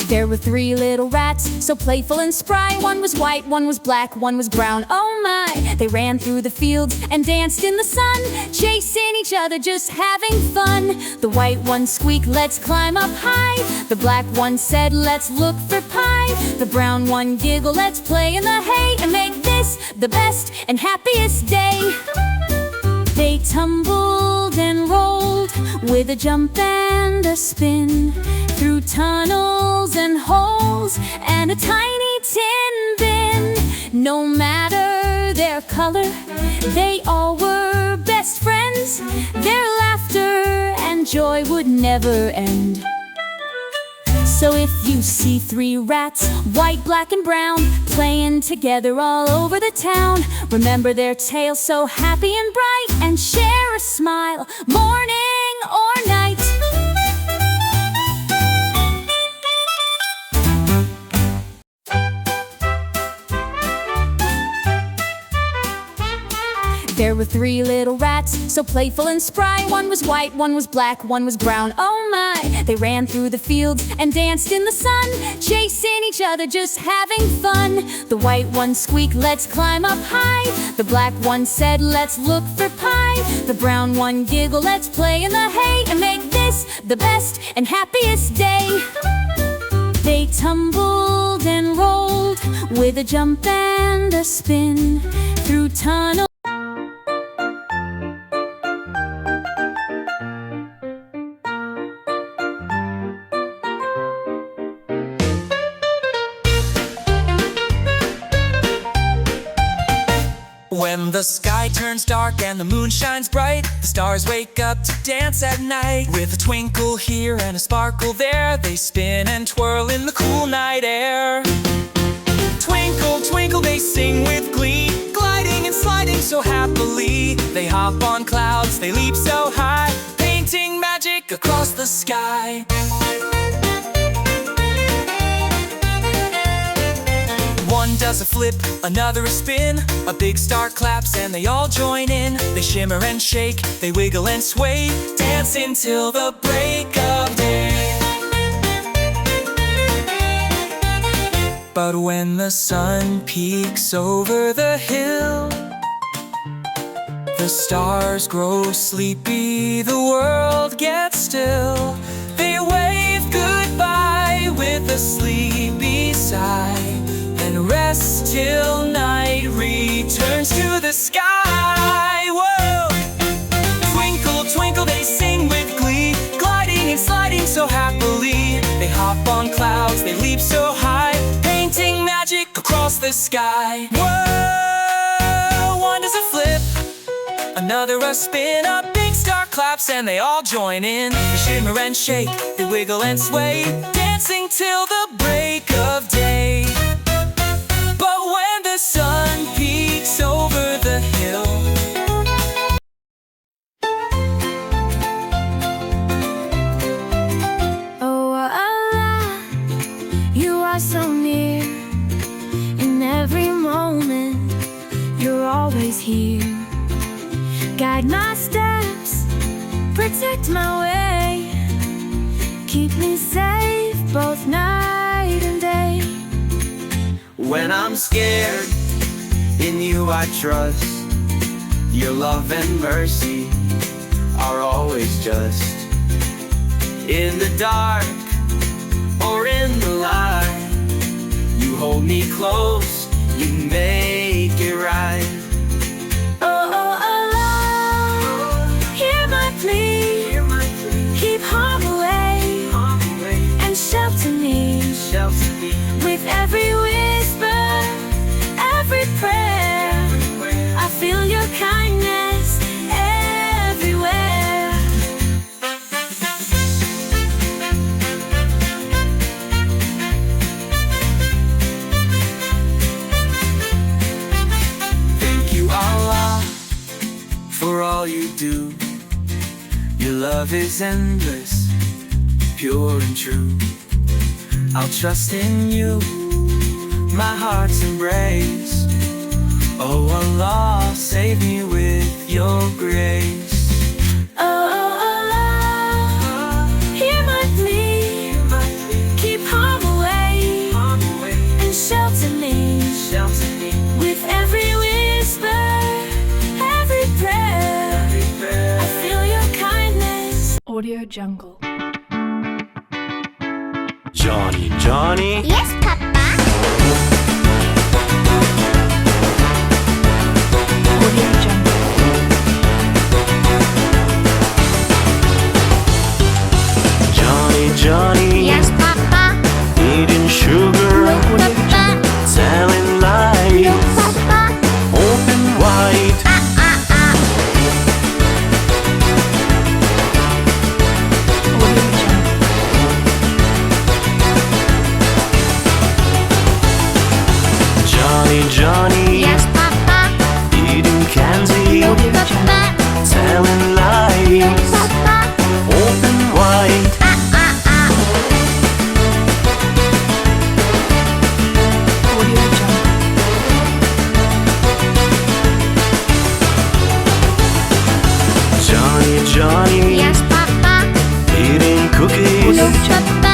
There were three little rats, so playful and spry. One was white, one was black, one was brown. Oh my! They ran through the fields and danced in the sun, chasing each other, just having fun. The white one squeaked, "Let's climb up high." The black one said, "Let's look for pie." The brown one giggled, "Let's play in the hay and make this the best and happiest day." They tumbled and rolled with a jump and a spin, through tunnels and holes and a tiny tin bin. No matter their color, they all were best friends. Their laughter and joy would never end. So if you see three rats, white, black, and brown, playing together all over the town, remember their tales so happy and bright, and share a smile, morning or night. There were three little rats, so playful and spry. One was white, one was black, one was brown. Oh my! They ran through the fields and danced in the sun, chasing each other, just having fun. The white one squeaked, "Let's climb up high." The black one said, "Let's look for pie." The brown one giggled, "Let's play in the hay and make this the best and happiest day." They tumbled and rolled with a jump and a spin, through tunnels. When the sky turns dark and the moon shines bright, the stars wake up to dance at night. With a twinkle here and a sparkle there, they spin and twirl in the cool night air. Twinkle, twinkle, they sing with glee, gliding and sliding so happily. They hop on clouds, they leap so high, painting magic across the sky. One does a flip, another a spin, a big star claps and they all join in. They shimmer and shake, they wiggle and sway, dancing till the break of day. But when the sun peeks over the hill, the stars grow sleepy, the world gets still. They wave goodbye with a sleepy sigh, and rest till night returns to the sky. Whoa! Twinkle, twinkle, they sing with glee, gliding and sliding so happily. They hop on clouds, they leap so high, painting magic across the sky. Whoa! One does a flip, another a spin, a big star claps and they all join in. They shimmer and shake, they wiggle and sway, dancing till the break of day. But when the sun peeks over the hill, oh Allah, you are so near. In every moment, you're always here. Guide my steps, protect my way, keep me safe both night and day. When I'm scared, in you I trust. Your love and mercy are always just. In the dark or in the light, you hold me close, you make it right. Oh, oh Allah, hear my plea, keep harm away, and shelter me with every whisper, every prayer. I feel your kindness everywhere. Thank you, Allah, for all you do. Your love is endless, pure and true. I'll trust in you, my heart's embrace. Oh Allah, save me with your grace. Oh, oh Allah, hear my plea, keep harm away. Audio Jungle. Johnny, Johnny. Yes, Papa. Audio Jungle. Johnny, Johnny. Yes, Papa. Eating sugar, No, Papa. telling No, lies, Papa. open wide. Audio Jungle. Johnny, Johnny. Yes, Papa. Eating candy, No, Papa. telling No, lies, Papa. open wide. Audio Jungle. Johnny, Johnny. Yes, Papa. Eating cookies, Audio Jungle. Papa.